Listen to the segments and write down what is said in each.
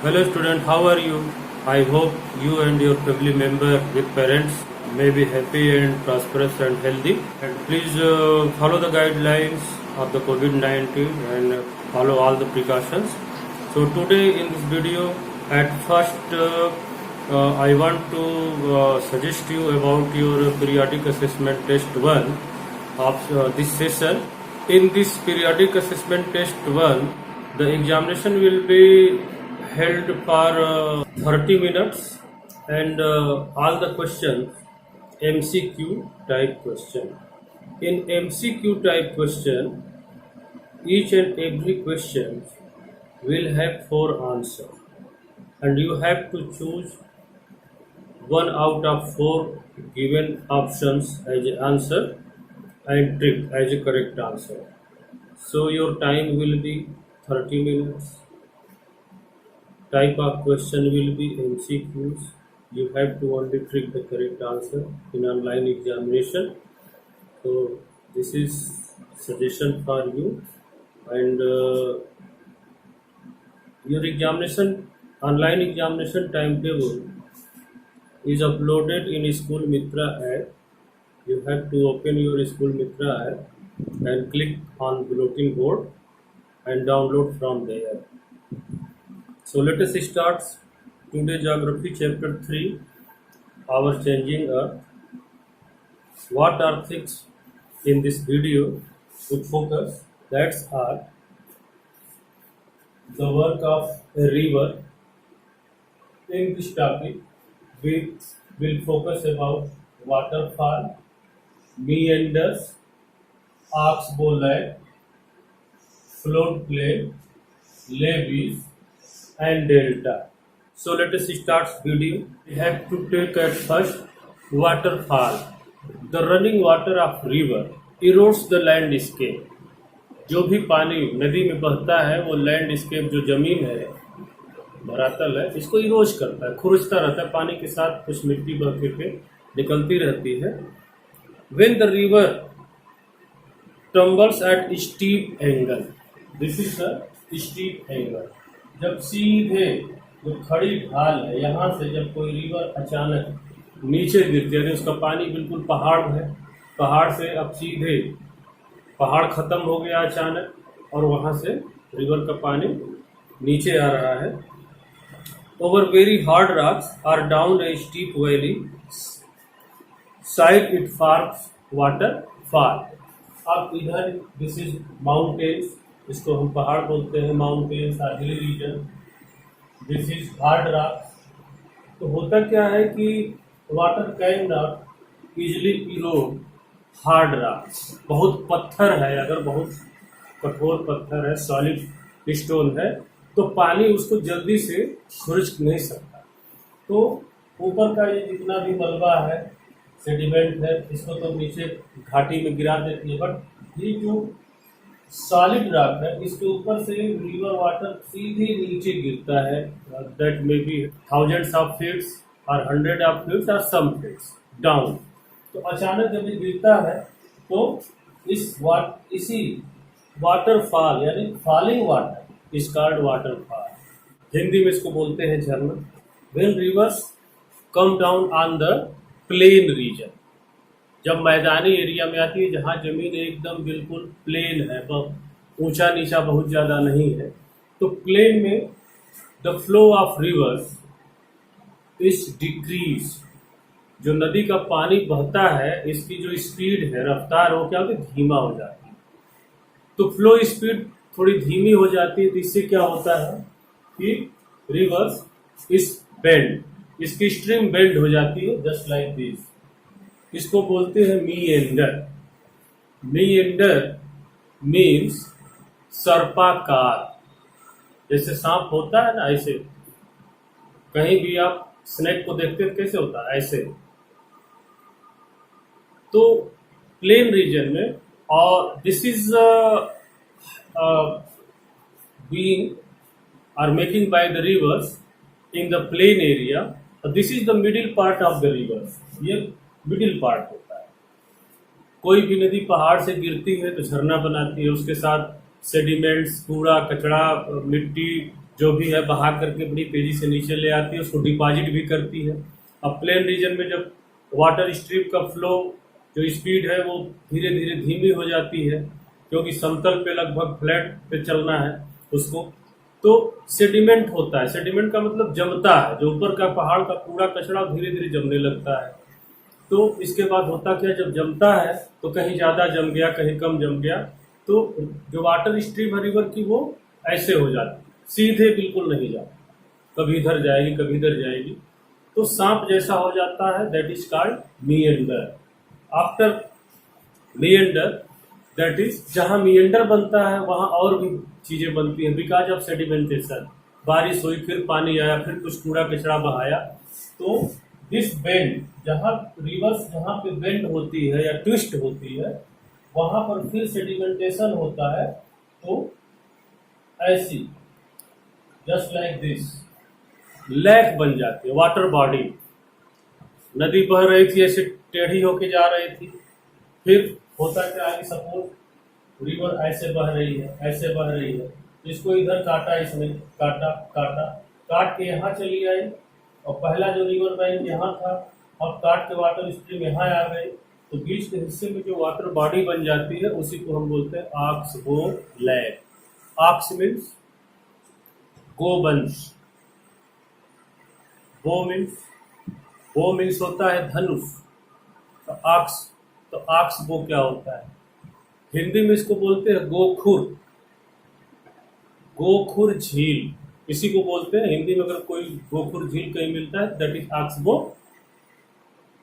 Hello student, how are you? I hope you and your family member with parents may be happy and prosperous and healthy. And please follow the guidelines of the COVID-19 and follow all the precautions. So today in this video, at first I want to suggest you about your periodic assessment test 1 of this session. In this periodic assessment test 1, the examination will be held for 30 minutes and all the questions MCQ type question. In MCQ type question, each and every question will have 4 answers and you have to choose one out of 4 given options as an answer and trick as a correct answer. So your time will be 30 minutes. Type of question will be MCQs. You have to only trick the correct answer in online examination. So this is suggestion for you, and your examination online examination timetable is uploaded in School Mitra app. You have to open your School Mitra app and click on bulletin board and download from there. So let us start today Geography Chapter 3, Our Changing Earth. What are things in this video to focus? That's are the work of a river. In this topic, we will focus about waterfall, meanders, oxbow lake, floodplain, levees, and delta. So let us start video. We have to take at first waterfall. The running water of river erodes the landscape. जो भी पानी नदी में बहता है वो landscape जो जमीन है धरातल है इसको इरोज करता है, खुरचता रहता है, पानी के साथ कुछ मिट्टी बह के निकलती रहती है. When the river tumbles at steep angle, this is the steep angle. जब सीधे जो खड़ी ढाल है यहाँ से जब कोई रिवर अचानक नीचे गिरती है, उसका पानी बिल्कुल पहाड़ है, पहाड़ से अब सीधे पहाड़ खत्म हो गया अचानक और वहाँ से रिवर का पानी नीचे आ रहा है. Over very hard rocks are down a steep valley side it forms waterfall. अब इधर दिस इज माउंटेन्स, इसको हम पहाड़ बोलते हैं, mountains are hilly region. This is hard rocks. तो होता क्या है कि water can not easily erode hard rocks. बहुत पत्थर है, अगर बहुत कठोर पत्थर है, सॉलिड स्टोन है, तो पानी उसको जल्दी से खुरच नहीं सकता. तो ऊपर का ये जितना भी मलबा है, सेडिमेंट है, इसको तो नीचे घाटी में गिरा देती है. बट ये जो सॉलिड रॉक है इसके ऊपर से रिवर वाटर सीधे नीचे गिरता है. That may be thousands of feets और हंड्रेड ऑफ फीट्स और सम फीट्स डाउन. तो अचानक जब ये गिरता है तो इसी वाटरफॉल यानी falling water is called waterfall. Hindi में इसको बोलते हैं झरना. When reverse come down on the plain region, जब मैदानी एरिया में आती है जहाँ जमीन एकदम बिल्कुल प्लेन है, ऊंचा नीचा बहुत ज़्यादा नहीं है, तो प्लेन में the flow of reverse is decrease. जो नदी का पानी बहता है इसकी जो स्पीड है, रफ्तार, वो क्या होती है, धीमा हो जाती है. तो फ्लो स्पीड थोड़ी धीमी हो जाती है, तो इससे क्या होता है कि रिवर्स इस बेंड, इसकी स्ट्रीम बेंड हो जाती है जस्ट लाइक दिस. इसको बोलते हैं मीएंडर. मीएंडर मीन्स सर्पाकार. जैसे सांप होता है ना, ऐसे कहीं भी आप स्नेक को देखते हैं कैसे होता है, ऐसे. तो प्लेन रीजन में, और this is being are making by the rivers in the plain area. This is the middle part of the rivers. ये मिडिल पार्ट होता है. कोई भी नदी पहाड़ से गिरती है तो झरना बनाती है, उसके साथ सेडिमेंट्स, कूड़ा कचड़ा, मिट्टी, जो भी है बहा करके बड़ी तेजी से नीचे ले आती है, उसको डिपॉजिट भी करती है। अब प्लेन रीजन में जब वाटर स्ट्रीम का फ्लो जो स्पीड है वो धीरे धीरे धीमी हो जाती है, क्योंकि समतल पे लगभग फ्लैट पे चलना है उसको, तो सेडिमेंट होता है। सेडिमेंट का मतलब जमता है, जो ऊपर का पहाड़ का कूड़ा कचरा धीरे धीरे जमने लगता है। तो इसके बाद होता क्या, जब जमता है तो कहीं ज़्यादा जम गया, कहीं कम जम गया, तो जो वाटर स्ट्रीम है रिवर की वो ऐसे हो जाती, सीधे बिल्कुल नहीं जाती, कभी इधर जाएगी कभी इधर जाएगी, तो सांप जैसा हो जाता है। That is called meander. After meander, that is जहां मीएंडर बनता है वहां और भी चीजें बनती हैं, बिकॉज ऑफ सेडिमेंटेशन। बारिश हुई, फिर पानी आया, फिर कुछ कूड़ा कचरा बहाया, तो दिस बेंड, जहां रिवर्स जहां पे बेंड होती है या ट्विस्ट होती है, वहां पर फिर सेडिमेंटेशन होता है। तो ऐसी जस्ट लाइक दिस लेक बन जाती है, वाटर बॉडी। नदी बह रही थी, ऐसे टेढ़ी होके जा रही थी, फिर होता क्या है, सपोज रिवर ऐसे बह रही है, ऐसे बह रही है, इसको इधर काटा, इसने काटा काटा, काट के यहाँ चली आई, और पहला जो रिवर बैंक यहाँ था, अब काट के वाटर स्ट्रीम यहाँ आ गई, तो बीच के हिस्से में जो वाटर बॉडी बन जाती है उसी को हम बोलते हैं ऑक्सबो लेक। ऑक्स मीन्स गोवंश, वो मीन्स होता है धनुष, तो ऑक्सबो क्या होता है, हिंदी में इसको बोलते हैं गोखुर। गोखुर झील इसी को बोलते हैं हिंदी में। अगर कोई गोखुर झील कहीं मिलता है, दैट इज ऑक्सबो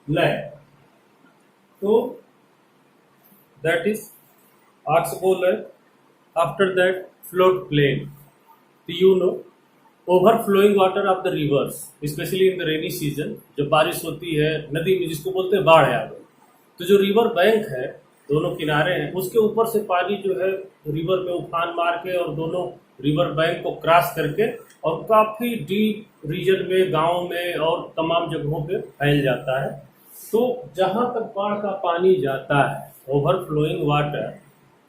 लेक। तो that is oxbow lake. After that flood plain, you know overflowing water of the rivers, specially in the rainy season, जब बारिश होती है नदी में, जिसको बोलते हैं बाढ़ आ गई, तो जो रिवर बैंक है, दोनों किनारे हैं, उसके ऊपर से पानी जो है रिवर में उफान मार के और दोनों रिवर बैंक को क्रॉस करके और काफी डीप रीजन में, गांव में और तमाम जगहों पे फैल जाता है। तो जहां तक बाढ़ का पानी जाता है, overflowing water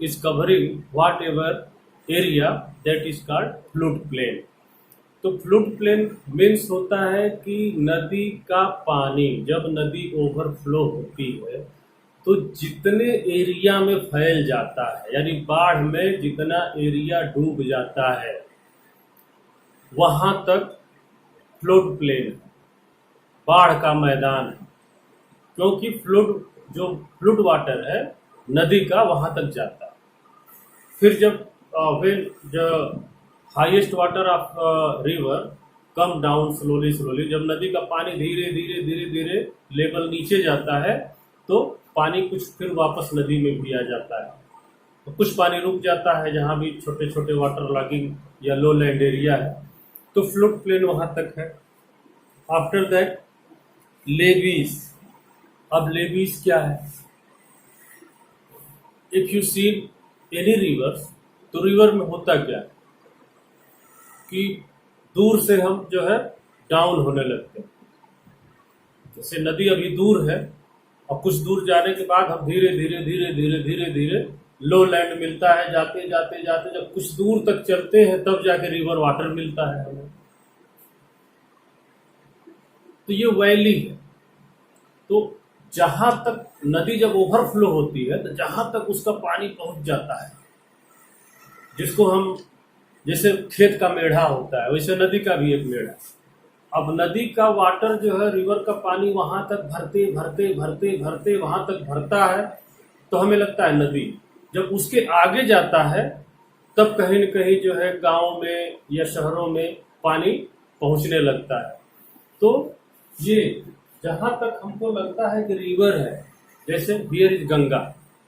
is covering whatever area, that is called flood plain. तो फ्लूड प्लेन मीन्स होता है कि नदी का पानी जब नदी ओवरफ्लो होती है तो जितने एरिया में फैल जाता है, यानी बाढ़ में जितना एरिया डूब जाता है, वहां तक फ्लूड प्लेन है, बाढ़ का मैदान है। क्योंकि फ्लूड वाटर है नदी का, वहां तक जाता है। फिर जब highest water of river come down slowly, जब नदी का पानी धीरे धीरे धीरे धीरे लेवल नीचे जाता है, तो पानी कुछ फिर वापस नदी में भी आ जाता है, तो कुछ पानी रुक जाता है जहाँ भी छोटे छोटे वाटर लॉगिंग या लो लैंड एरिया है, तो फ्लूड प्लेन वहां तक है। After that levies. अब लेवीज क्या है, if you see any reverse, तो रिवर में होता क्या है कि दूर से हम जो है डाउन होने लगते हैं। जैसे नदी अभी दूर है और कुछ दूर जाने के बाद हम धीरे धीरे धीरे धीरे धीरे धीरे लो लैंड मिलता है, जाते जाते जाते जब कुछ दूर तक चलते हैं तब जाके रिवर वाटर मिलता है हमें। तो ये वैली है। तो जहां तक नदी जब ओवरफ्लो होती है, तो जहां तक उसका पानी पहुंच जाता है, जिसको हम जैसे खेत का मेढ़ा होता है, वैसे नदी का भी एक मेढ़ा। अब नदी का वाटर जो है, रिवर का पानी वहां तक भरते भरते भरते भरते वहां तक भरता है, तो हमें लगता है नदी। जब उसके आगे जाता है तब कहीं न कहीं जो है गांव में या शहरों में पानी पहुंचने लगता है। तो ये जहां तक हमको लगता है कि रिवर है, जैसे हियर इज गंगा।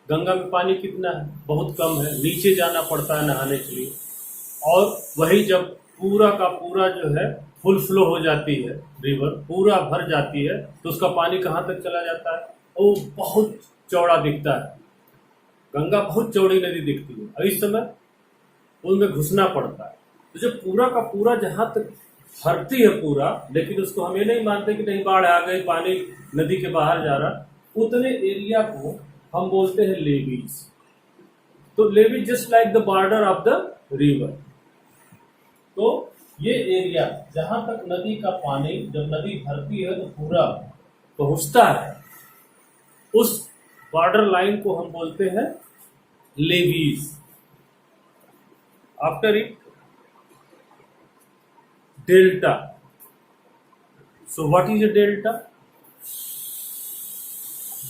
गंगा में पानी कितना है, बहुत कम है, नीचे जाना पड़ता है नहाने के लिए। और वही जब पूरा का पूरा जो है फुल फ्लो हो जाती है, रिवर पूरा भर जाती है, तो उसका पानी कहाँ तक चला जाता है, वो बहुत चौड़ा दिखता है। गंगा बहुत चौड़ी नदी दिखती है और इस समय उनमें घुसना पड़ता है। तो जब पूरा का पूरा जहां तक भरती है पूरा, लेकिन उसको हम ये नहीं मानते कि नहीं बाढ़ आ गई, पानी नदी के बाहर जा रहा, उतने एरिया को हम बोलते हैं लेवीज। तो levee just like the border of the river. तो ये एरिया जहां तक नदी का पानी जब नदी भरती है तो पूरा पहुंचता है, उस बॉर्डर लाइन को हम बोलते हैं levies. After it delta. So what is a delta?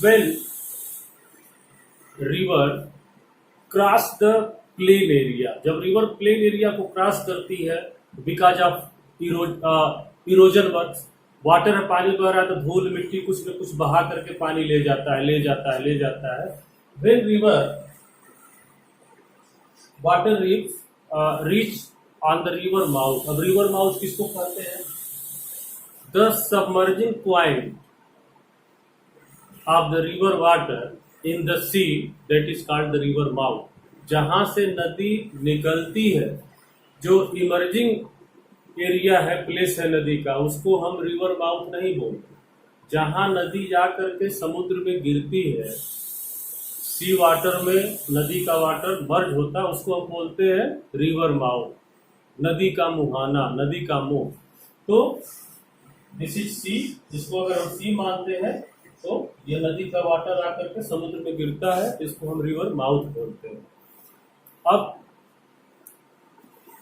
When river cross the plain area, जब रिवर प्लेन एरिया को क्रॉस करती है because of erosion work, water है, पानी बह रहा है तो धूल मिट्टी कुछ न कुछ बहा करके पानी ले जाता है, ले जाता है, ले जाता है। When river water reach on the river mouth. अब रिवर माउथ किसको कहते हैं? The submerging point of the river water in the sea, that is called the river mouth. जहां से नदी निकलती है, जो इमर्जिंग एरिया है, प्लेस है नदी का, उसको हम रिवर माउथ नहीं बोलते। जहां नदी जाकर के समुद्र में गिरती है, सी वाटर में नदी का वाटर मर्ज होता है, उसको हम बोलते हैं रिवर माउथ, नदी का मुहाना, नदी का मुंह। तो दिस इज सी, जिसको अगर हम सी मानते हैं तो ये नदी का वाटर आकर के समुद्र में गिरता है, इसको हम रिवर माउथ बोलते हैं। अब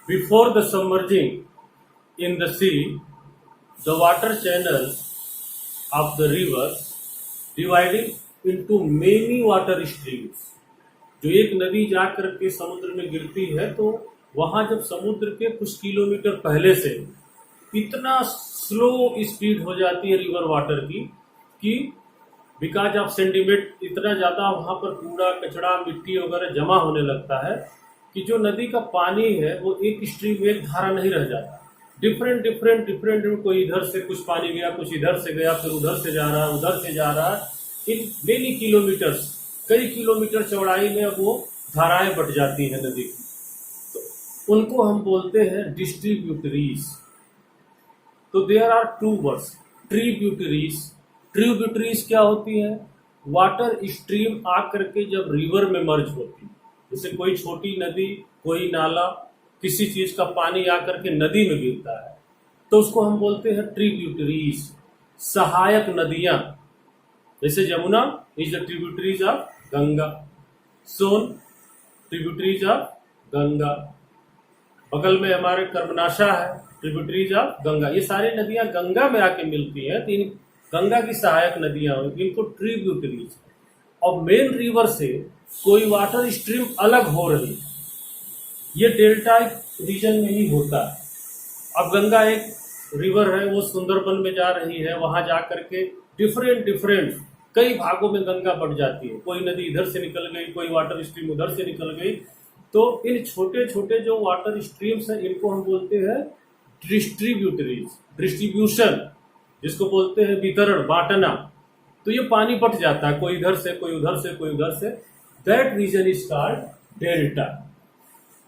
before the submerging in the sea, the water channel of the river dividing into many water streams. जो एक नदी जाकर के समुद्र में गिरती है तो वहां जब समुद्र के कुछ किलोमीटर पहले से इतना स्लो स्पीड हो जाती है रिवर वाटर की कि बिकॉज ऑफ सेंटीमेंट इतना ज्यादा वहां पर कूड़ा कचरा मिट्टी वगैरह जमा होने लगता है कि जो नदी का पानी है वो एक स्ट्रीम, एक धारा नहीं रह जाता। डिफरेंट डिफरेंट डिफरेंट, कोई इधर से कुछ पानी गया, कुछ इधर से गया, फिर उधर से जा रहा है, उधर से जा रहा है। इन मेनी किलोमीटर्स, कई किलोमीटर चौड़ाई में अब वो धाराएं बट जाती है नदी की, तो उनको हम बोलते हैं डिस्ट्रीब्यूटरीज। तो there are two words, tributaries. Tributaries क्या होती है? वाटर स्ट्रीम आकर के जब रिवर में मर्ज होती है, जैसे कोई छोटी नदी, कोई नाला, किसी चीज का पानी आकर के नदी में गिरता है तो उसको हम बोलते हैं ट्रिब्यूटरीज, सहायक नदियां। जैसे Jamuna is the tributaries of Ganga, Son tributaries of Ganga, बगल में हमारे कर्मनाशा है ट्रिब्यूटरीज ऑफ गंगा। ये सारी नदियां गंगा में आके मिलती हैं, तो इन गंगा की सहायक नदियां होंगी, इनको ट्रिब्यूटरीज। और मेन रिवर से कोई वाटर स्ट्रीम अलग हो रही, ये डेल्टा रीजन में ही होता है। अब गंगा एक रिवर है, वो सुंदरबन में जा रही है, वहां जाकर के डिफरेंट डिफरेंट कई भागों में गंगा बढ़ जाती है। कोई नदी इधर से निकल गई, कोई वाटर स्ट्रीम उधर से निकल गई। तो इन छोटे छोटे जो वाटर स्ट्रीम्स हैं इनको हम बोलते हैं डिस्ट्रीब्यूटरीज, डिस्ट्रीब्यूशन जिसको बोलते हैं वितरण, बांटना। तो ये पानी बट जाता है, कोई इधर से, कोई उधर से, कोई उधर से। That region is called delta.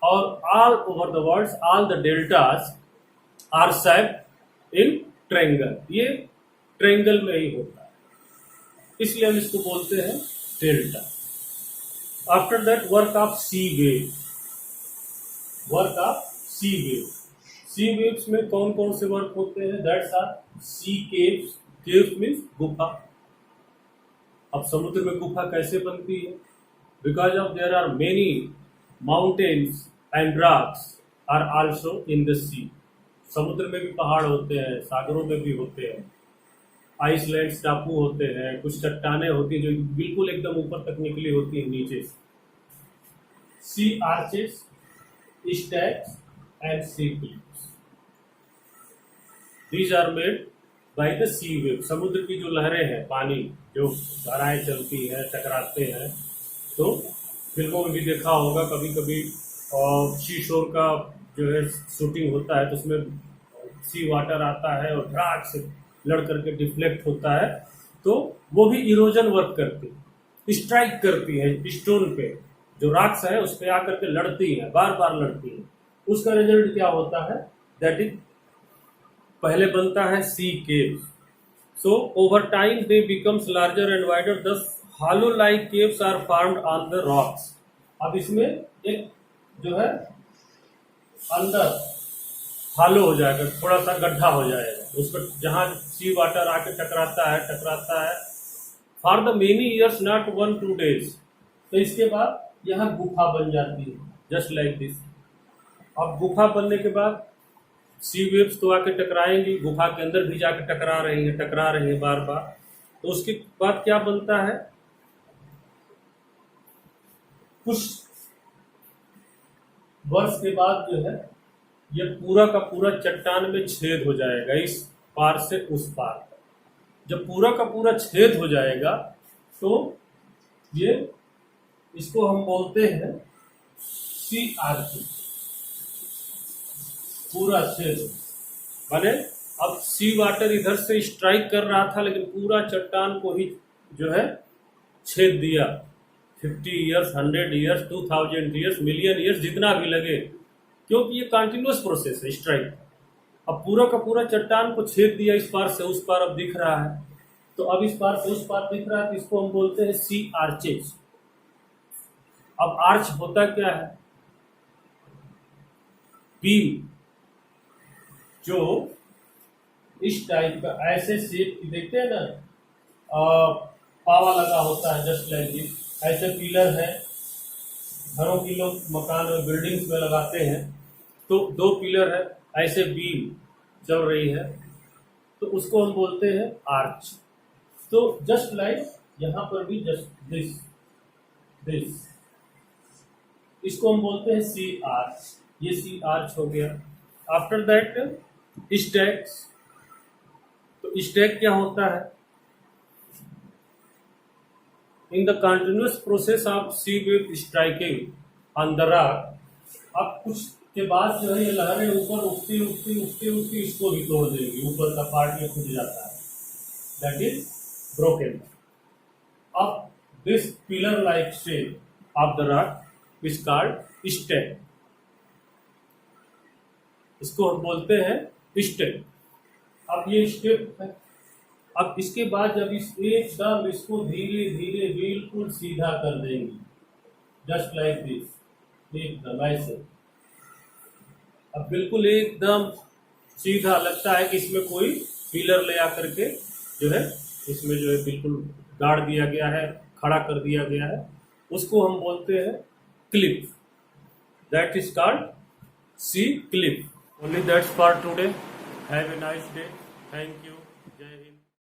और all over the world all the deltas are shaped in triangle, ये ट्रायंगल में ही होता है, इसलिए हम इसको बोलते हैं delta. After that work of sea wave, work of sea wave. Sea waves में कौन कौन से वर्क होते हैं? That's are sea caves. Caves means गुफा। अब समुद्र में गुफा कैसे बनती है? Because of there are many mountains and rocks are also in the sea. समुद्र में भी पहाड़ होते हैं, सागरों में भी होते हैं, आइसलैंड्स टापू होते हैं, कुछ चट्टाने होती हैं जो बिल्कुल एकदम ऊपर तक निकली होती हैं नीचे से। Sea arches, stacks and sea cliffs, these are made by the sea wave. समुद्र की जो लहरें हैं, पानी जो धाराएं चलती हैं, टकराते हैं, तो फिल्मों में भी देखा होगा कभी कभी, और सी शोर का जो है शूटिंग होता है तो उसमें सी वाटर आता है और धड़ाक से लड़ करके डिफ्लेक्ट होता है, तो वो भी इरोजन वर्क करती है, स्ट्राइक करती है स्टोन पे, जो रॉक्स है उस पे आकर के लड़ती है, बार बार लड़ती है। उसका रिजल्ट क्या होता है? दैट इज पहले बनता है sea caves. So over time they becomes larger and wider, this hollow like caves are formed on the rocks। अब इसमें एक जो है अंदर हॉलो हो जाएगा, थोड़ा सा गड्ढा हो जाएगा, उस पर जहाँ सी वाटर आके टकराता है for the many years, not 1-2 days। तो इसके बाद यहाँ गुफा बन जाती है, जस्ट लाइक दिस। अब गुफा बनने के बाद सी वेव्स तो आके टकराएंगी, गुफा के अंदर भी जाके टकरा रही है बार बार। तो उसके बाद क्या बनता है, कुछ वर्ष के बाद जो है ये पूरा का पूरा चट्टान में छेद हो जाएगा, इस पार से उस पार तक। जब पूरा का पूरा छेद हो जाएगा तो ये, इसको हम बोलते हैं सी आर्चिंग, पूरा छेद माने अब सी वाटर इधर से स्ट्राइक कर रहा था, लेकिन पूरा चट्टान को ही जो है छेद दिया। 50 years, 100 years, 2000 years, million years, जितना भी लगे, क्योंकि ये कंटिन्यूअस प्रोसेस है स्ट्राइक। अब पूरा का पूरा चट्टान को छेद दिया, इस पार से उस पार अब दिख रहा है। तो अब इस पार से उस पार दिख रहा है, तो इसको हम बोलते हैं सी आर्चेज। अब आर्च होता क्या है, बीम जो इस टाइप का ऐसे शेप की, देखते हैं ना, पावा लगा होता है, जस्ट लाइक दिस। ऐसे पिलर है, घरों की लोग मकान में, बिल्डिंग्स में लगाते हैं, तो 2 पिलर है, ऐसे बीम चल रही है, तो उसको हम बोलते हैं आर्च। तो जस्ट लाइक यहाँ पर भी जस्ट दिस, इसको हम बोलते हैं सी आर्च। ये सी आर्च हो गया। After that stacks. तो स्टैक क्या होता है, in the continuous process of sea wave striking on the rock, अब कुछ के बाद जो है ये लहरें ऊपर उठती इसको भी तोड़ देंगी, ऊपर का पार्ट में फूट जाता है, दैट इज ब्रोकन। अब this pillar like shape of the rock is called stack, इसको हम बोलते हैं स्टैक। अब ये स्टेप है। अब इसके बाद जब एकदम इसको धीरे धीरे बिल्कुल सीधा कर देंगे, जस्ट लाइक दिस, एकदम ऐसे। अब बिल्कुल एकदम सीधा, लगता है कि इसमें कोई पिलर ले आकर के जो है इसमें जो है बिल्कुल गाड़ दिया गया है, खड़ा कर दिया गया है, उसको हम बोलते हैं cliff. That is called sea cliff. Only that's for today. Have a nice day. Thank you.